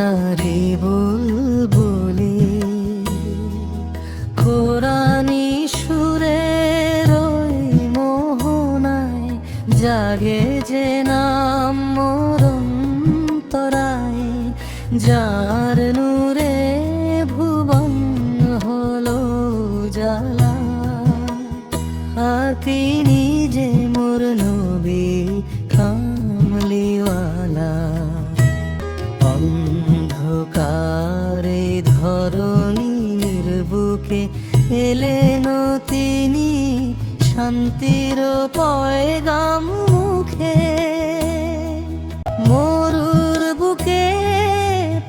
মদিনারে বুলবুলি কোরআনি সুরের ওই মোহনায় জাগে যে নাম মোর অন্তরায়, যার নূরে ভুবন হলো জালা। আর তিনি যে মোর নবী কামলিওয়ালা। অন্ধকারে ধরণীর বুকে এলেন তিনি শান্তির পয়গাম মুখে। মরুর বুকে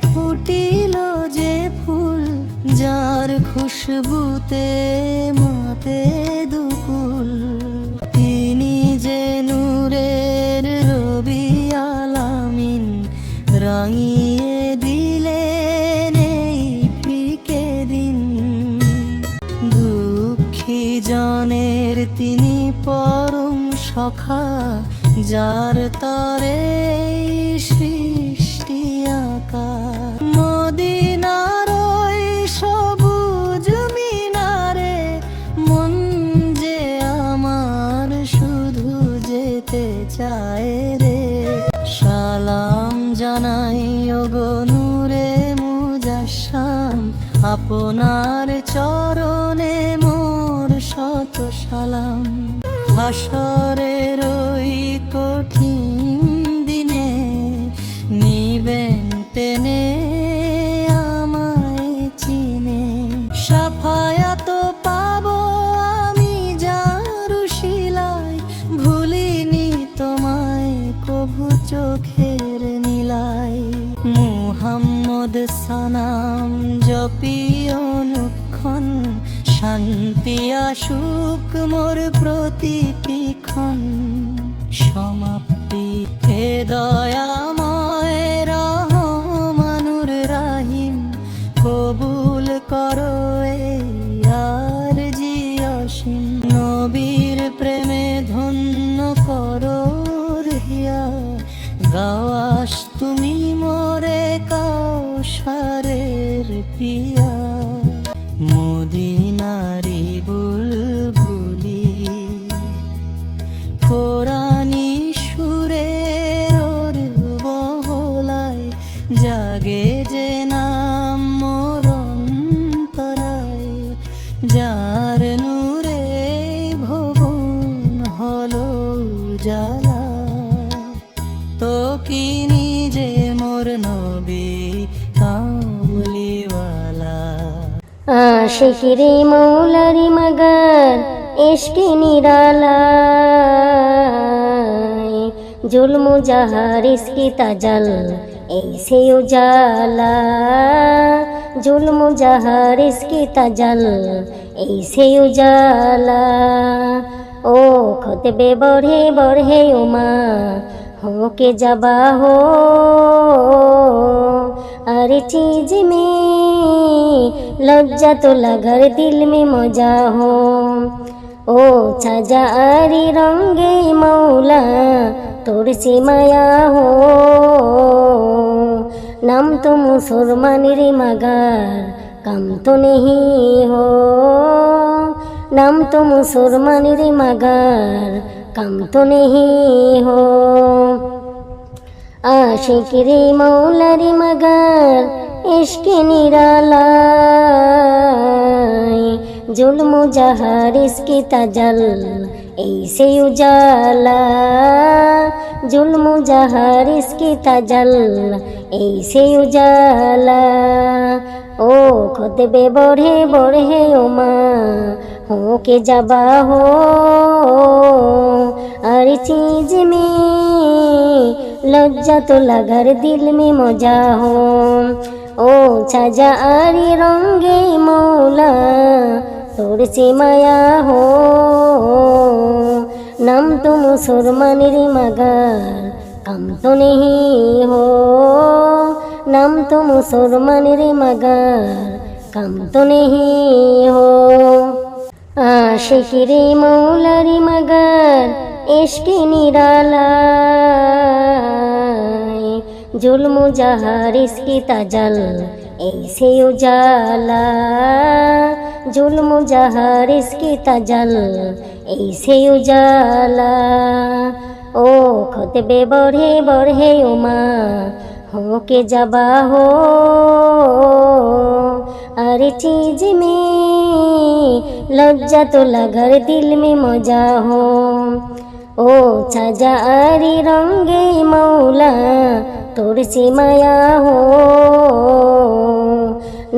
ফুটিল যে ফুল, যার খুশবুতে মাতে দুকুল। তিনি যে নূরের রবি আলামিন, রাঙিয়ে দিলেন এই ফিকে দিন। দুঃখী জনের তিনি পরম সখা, যার তরে সৃষ্টি আঁকা। মদিনার ওই সবুজ মিনারে মন যে আমার শুধু যেতে চায় রে। সালাম জানাই ওগো নূরে মুজাসসাম, আপনার চরণে মোর শত সালাম। হাসরের ওই কঠিন দিনে নিবেন টেনে আমায় চিনে। সাফায়াত পাবো আমি যার শিলায়, ভুলিনি তোমায় কভু চোখের নীলায়। মুহাম্মদ সানাম জপি অনুক্ষণ, শান্তি আসুক মোর প্রতিটি ক্ষণ। সমাপ্তি হে দয়াময় রহমানুর রাহিম, কবুল করো এই আরজি অসীম। নবীর প্রেমে ধন্য করো হিয়া, গাওয়াস তুমি মোরে কাউসারের পিয়া। মদিনারি বুলবুলি কোরআনি সুরের ওর বহলায়, জাগে যে নাম মোর অন্তরায়, যার নূরে ভুবন হলো জালা। তো কিনি যে মোর নবী কামলিওয়ালা। আশিকিরে মৌলারি মগর ইশকে নিরালায়, जुल्म जहर इसकी तजल ऐसे उजाला। जुल्म जहर इसकी तजल ऐसे उजाला। ओ खुतबे बढ़े बढ़े उमा हो के जबा हो, हर चीज में लज्जा तो लगर दिल में मजा हो। ओ छजारी रंगे मौला তোর সে মায়া হো। নাম তো মুসলমানের মাগার কাম তো নেহি হো। নাম তো মুসলমানের মাগার কাম তো নেহি হো। আশিকরে মৌলারি মাগার ইশকে নিরালায়, जुल्म जहर इसकी तजल ऐसे उजाला। जुल्म जहर इसकी तजल ऐसे उजाला। ओ खुतबे बढ़े बढ़े उमा हो के जबा हो, हर चीज में लज्जा तो लगर दिल में मजा हो। ओ छजारी रंगे मौला তোর সে মায়া হো। নাম তো মুসলমানের মাগার কাম তো নেহি হো। নাম তো মুসলমানের মাগার কাম তো নেহি হো। আশিকিরে মৌলারি মাগার ইশকে নিরালায়, जुल्म जहाँ इसकी तजल ऐसे उजाला, जुल्म जहाँ इसकी तजल ऐसे उजाला। ओ खुतबे बढ़े बढ़े उमा हो के जबा हो, अरे चीज में लज्जा तो लगर दिल में मजा हो। ओ छाजा आरी रंगे मौला তোর সে মায়া হো,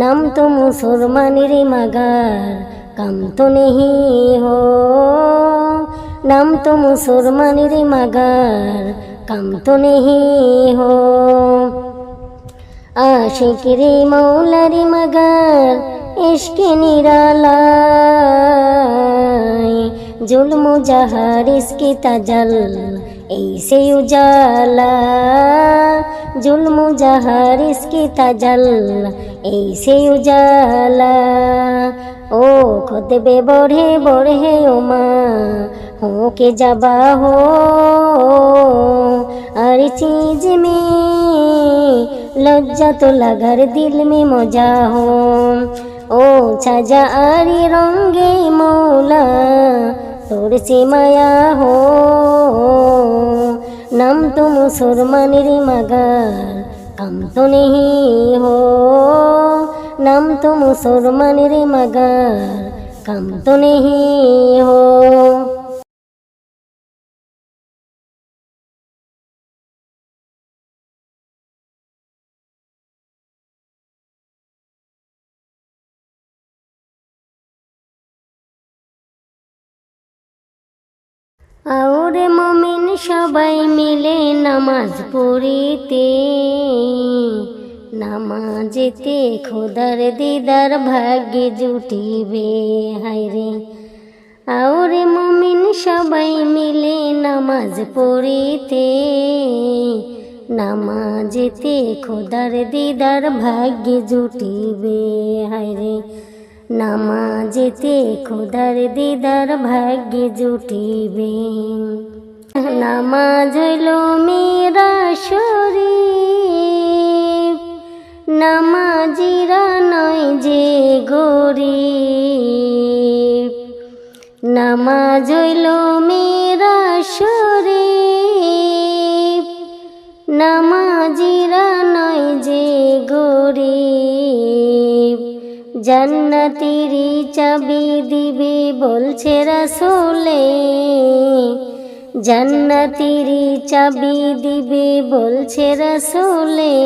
নাম তো মুসলমানের মাগার কাম তো নেহি হো, নাম তো মুসলমানের মাগার কাম তো নেহি হো। আশিকরে মৌলারে মাগার ইশকে নিরালায়, जुल्म जहाँ इसकी तजल ऐसे उजाला, जुल्म जहाँ इसकी तजल ऐसे उजाला। ओ खुतबे बढ़े बढ़े उमा हो के जबा हो, हर चीज में लज्जा तो लगर दिल में मजा हो। ओ छाजा आरी रंगे मौला তোর সে মায়া হো, নাম তো মুসলমানের মাগার কাম তো নেহি হো, নাম তো মুসলমানের মাগার কাম তো নেহি হো। और मोमिन সবাই মিলে নামাজ পড়িতে, নামাজেতে খোদার দিদার ভাগ্যে জুটিবে হায়রে। और মোমিন সবাই মিলে নামাজ পড়িতে, নামাজেতে খোদার দিদার ভাগ্যে জুটিবে হায়রে। নামাজেতে খোদার দিদার ভাগ্যে জুটিবে। নামাজ হইল মেরা শরীফ, নামাজিরা নয় যে গরিব। নামাজ হইল মেরা শরীফ, নামাজিরা নয় যে গরিব। জান্নাতেরই চাবি দিবে বলছে রাসূলে, জান্নাতেরই চাবি দিবে বলছে রাসূলে।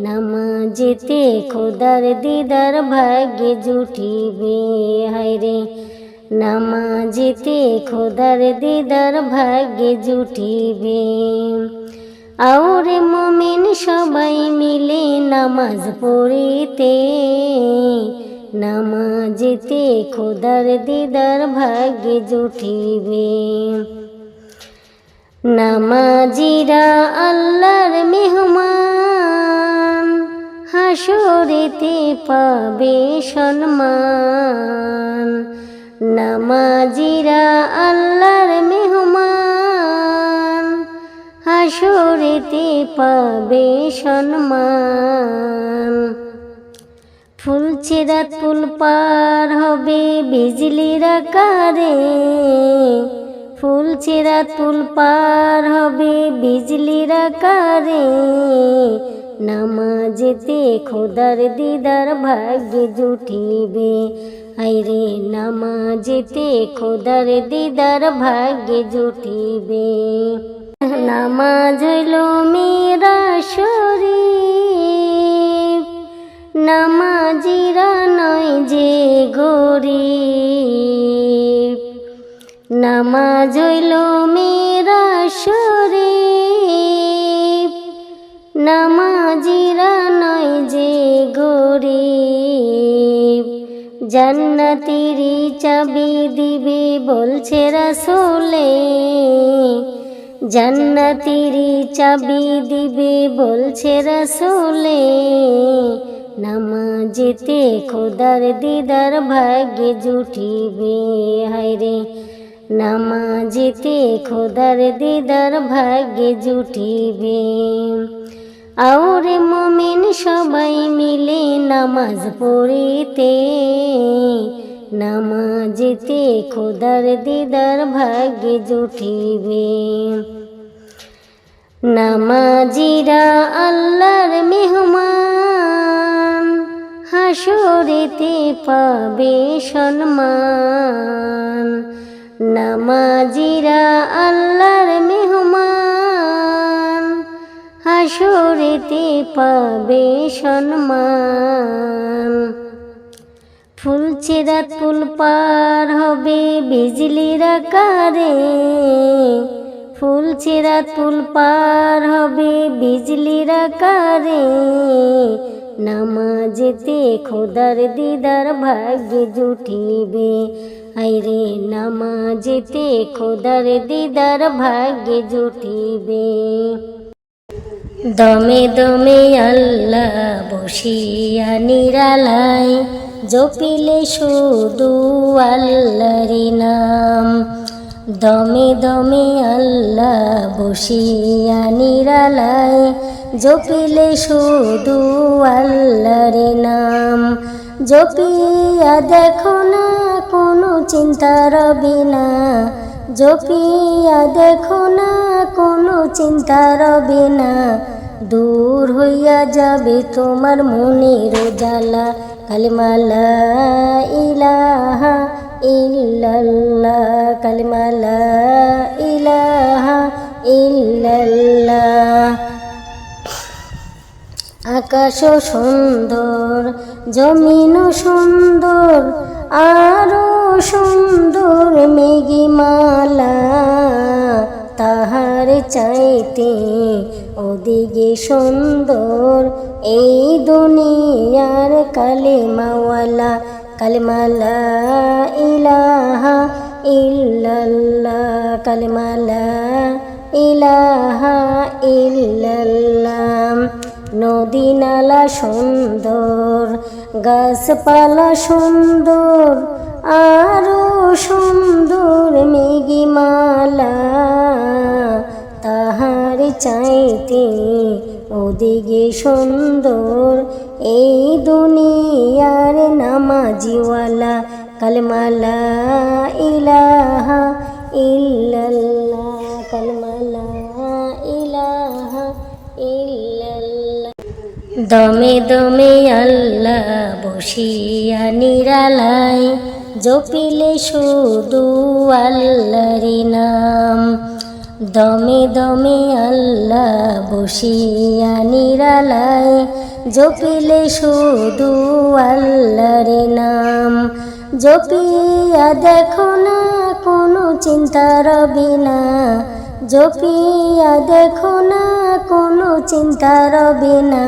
নামাজেতে খোদার দিদার ভাগ্যে জুটিবে হায়রে, নামাজেতে খোদার দিদার ভাগ্যে জুটিবে। और मोमिन সবাই মিলে নামাজ পড়িতে, নামাজেতে খোদার দিদার ভাগ্যে জুটিবে। নামাজিরা আল্লাহর মেহমান, হাসরেতে পাবে সম্মান। নামাজিরা আল্লাহর মেহমান, হাসরেতে পাবে সম্মান। ফুলছে রাত পুল পার হবে বিজলির আকারে, ফুলছে রাত পুল পার হবে বিজলির আকারে। নামাজেতে খোদার দিদার ভাগ্যে জুটিবে হায়রে, নামাজেতে খোদার দিদার ভাগ্যে জুটিবে। নামাজ হইল মেরা শরীফ, নামাজিরা নয় যে গরিব। নামাজ হইল মেরা শরীফ, নামাজিরা নয় যে গরিব। জান্নাতেরই চাবি দিবে বলছে রাসূলে, জান্নাতেরই চাবি দিবে বলছে রাসূলে। নামাজেতে খোদার দিদার ভাগ্যে জুটিবে হায়রে, নামাজেতে খোদার দিদার ভাগ্যে জুটিবে। আওরে মুমিন সবাই মিলে নামাজ পড়িতে, নামাজেতে খোদার দিদার ভাগ্যে জুটিবে। নামাজিরা আল্লাহর মেহমান, হাসরেতে পাবে সম্মান। নামাজিরা আল্লাহর মেহমান, হাসরেতে পাবে সম্মান। ফুলছে রাত পুল পার হবে বিজলির আকারে, ফুলছে রাত পুল পার হবে বিজলির আকারে। নামাজেতে খোদার দিদার ভাগ্যে জুটিবে, আইরে নামাজেতে খোদার দিদার ভাগ্যে জুটিবে। দমে দমে আল্লাহ বসিয়া নিরালায়, জপিলে শুধু আল্লাহরি নাম। দমে দমে আল্লাহ বসিয়া নিরালায়, জপিলে শুধু আল্লাহরি নাম। জপিয়া দেখো না কোনো চিন্তা রবে না, জপিয়া দেখো না কোনো চিন্তা রবে না। দূর হইয়া যাবে তোমার মনের জ্বালা, কালিমা লা ইলাহা ইল্লাল্লাহ, কালিমা লা ইলাহা ইল্লাল্লাহ। আকাশ সুন্দর, জমিনও সুন্দর, আরো সুন্দর মেঘমালা। তাহার চাইতে ওদিকে সুন্দর এই দুনিয়ার কালেমাওয়ালা, কালিমা লা ইলাহা ইল্লাল্লাহ, কালিমা লা ইলাহা ইল্লাল্লাহ। নদী নালা সুন্দর, গাছপালা সুন্দর, আরো সুন্দর মেঘমালা। তাহার চাইতে ওদিকে সুন্দর এই দুনিয়ার নামাজিওয়ালা, কালিমা লা ইলাহা ইল্লাল্লাহ, কালিমা লা ইলাহা ইল্লাল্লাহ। দমে দমে আল্লাহ বসিয়া নিরালায়, জপিলে শুধু আল্লাহরি নাম। দমে দমে আল্লাহ বসিয়া নিরালায়, জপিলে শুধু আল্লাহরি নাম। জপিয়া দেখো না কোনো চিন্তা রবে না, জপিয়া দেখো না কোনো চিন্তা রবে না।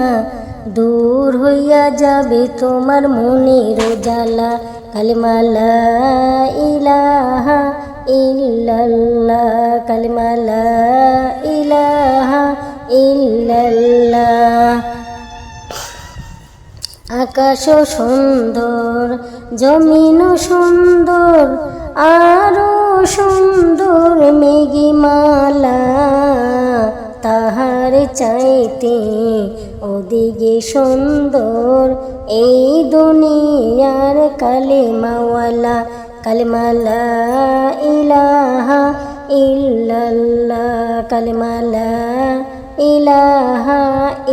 দূর হইয়া যাবে তোমার মনের জ্বালা, কালিমা লা ইলাহা ইল্লাল্লাহ, কালিমা লা ইলাহা ইল্লাল্লাহ। আকাশ সুন্দর, জমিনও সুন্দর, আরো সুন্দর মেঘমালা। তাহার চাইতে ওদিকে সুন্দর এই দুনিয়ার কালেমাওয়ালা, কালিমা লা ইলাহা ইল্লাল্লাহ, কালিমা লা ইলাহা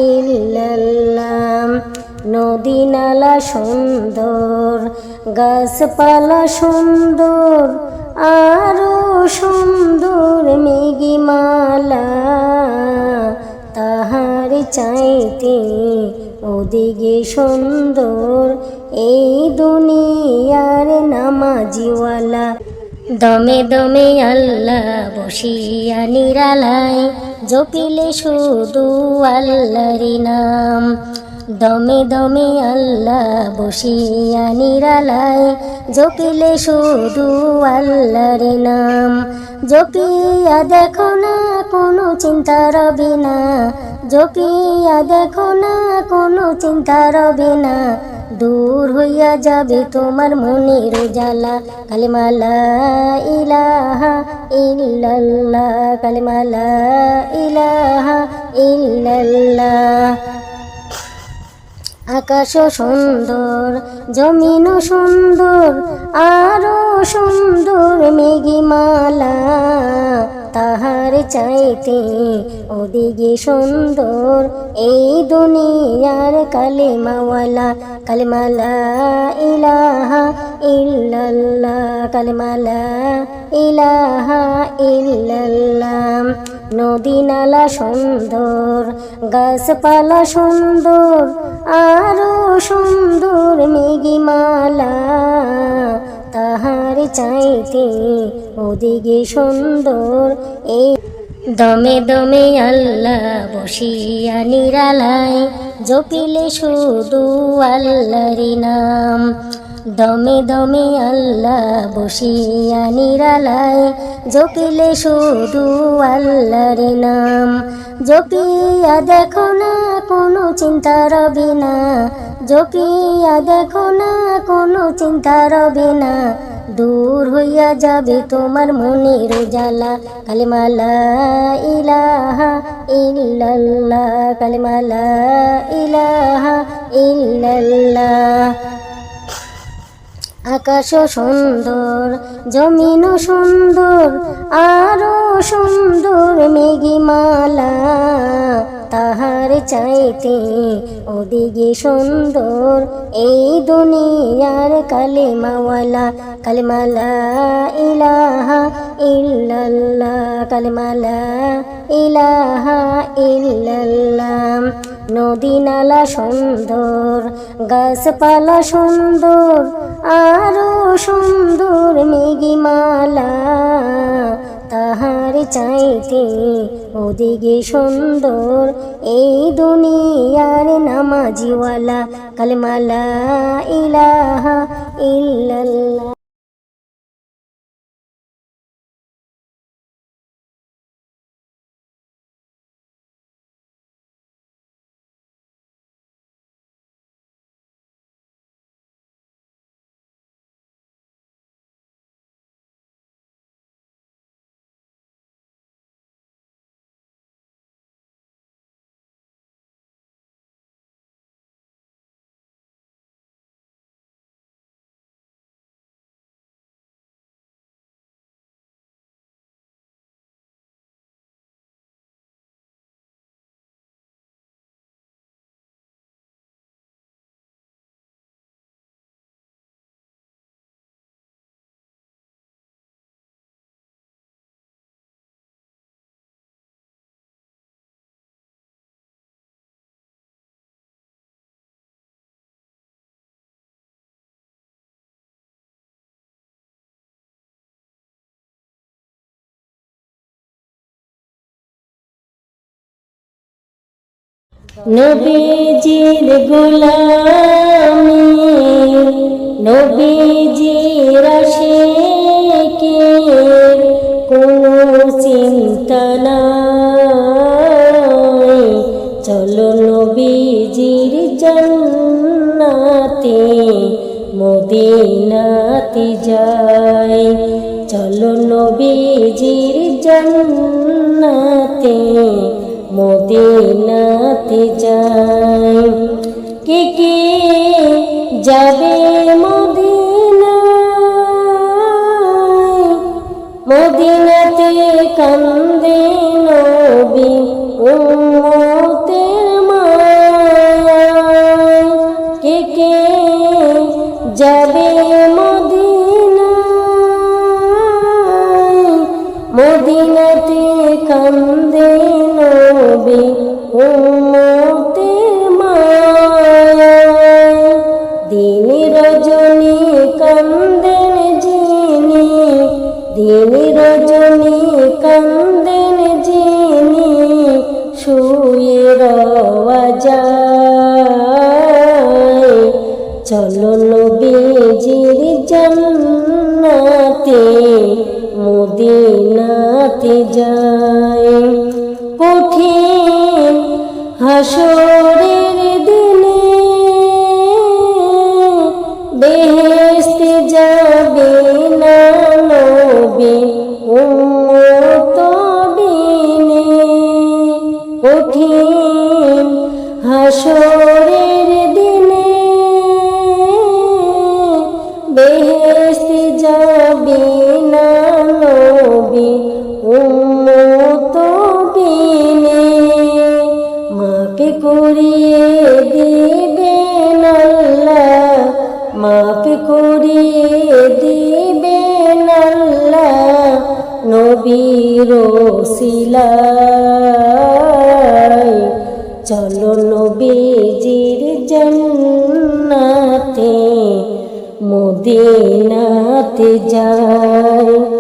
ইল্লাল্লাহ। নদী নালা সুন্দর, গাছপালা সুন্দর, আরো সুন্দর মেঘমালা। তাহার চাইতে ওদিকে সুন্দর এই দুনিয়ার নামাজিওয়ালা। দমে দমে আল্লাহ বসিয়া নিরালায়, জপিলে শুধু আল্লাহরি নাম। দমে দমে আল্লাহ বসিয়া নিরালায়, জপিলে শুধু আল্লাহরি নাম। জপিয়া দেখো না কোনো চিন্তা রবে না, জপিয়া দেখো না কোনো চিন্তা রবে না। দূর হইয়া যাবে তোমার মনের জ্বালা, কালিমা লা ইলাহা ইল্লাল্লাহ, কালিমা লা ইলাহা ইল্লাল্লাহ। আকাশ সুন্দর, জমিন সুন্দর, আরো সুন্দর মেঘমালা, তাহার চাইতে ওদিকে সুন্দর এই দুনিয়ার কালিমাওয়ালা। কালিমা লা ইলাহা ইল্লাল্লাহ, কালিমা লা ইলাহা ইল্লাল্লাহ। নদী নালা সুন্দর, গাছপালা সুন্দর, আরো সুন্দর মেঘমালা, তাহার চাইতে ওদিকে সুন্দর এই দমে দমে আল্লাহ বসিয়া নিরালায়, জপিলে শুধু আল্লাহর নাম। দমে দমে আল্লাহ বসিয়া নিরালায়, জপিলে শুধু আল্লাহর নাম। জপিয়া দেখো না কোনো চিন্তা রবে না, জপিয়া দেখো না কোনো চিন্তা রবে না, দূর হইয়া যাবে তোমার মনের জ্বালা। কালিমা লা ইলাহা ইল্লাল্লাহ, কালিমা লা ইলাহা ইল্লাল্লাহ। আকাশ সুন্দর, জমিন সুন্দর, আরো সুন্দর মেঘমালা, তাহার চাইতে ওদিকে সুন্দর এই দুনিয়ার কালিমাওয়ালা। কালিমা লা ইলাহা ইল্লাল্লাহ, কালিমা লা ইলাহা ইল্লাল্লাহ। নদী নালা সুন্দর, গাছপালা সুন্দর, আরো সুন্দর মেঘমালা, তাহার চাইতে ওদিকে সুন্দর এই দুনিয়ার নামাজিওয়ালা। কালিমা লা ইলাহা ইল্লাল্লাহ। নবীজির গোলামি, নবীজির আশিকের কোনো চিন্তা নাই। চলো নবীজির জান্নাতে মদিনাতে যাই, চলো নবীজির জান্নাতে মদিনাতে যাই। কে কে যাবে মদিনায়, মদিনাতে কান্দে নবী উম্মতের মায়ায়। কে কে যাবে মদিনায়, মদিনাতে কান্দে নবী উম্মতের মায়ায়। দিন রজনী কান্দেন যিনি, দিন রজনী কান্দেন যিনি, শুয়ে রওয়া যায়। চলো নবীজির জান্নাতে মদিনাতে যাই। কঠিন হাসরের দিনে বেহেশতে যাবে না নবী উম্মত বিনে। কঠিন হাসরের দিনে বেহেশত যাবে না নবী উম্মত বিনে, মাফ করিয়ে দিবেন আল্লাহ, মাফ করিয়ে দিবেন আল্লাহ নবীর ওসিলায়। চলো নবীজির জান্নাতে মদিনাতে যাই।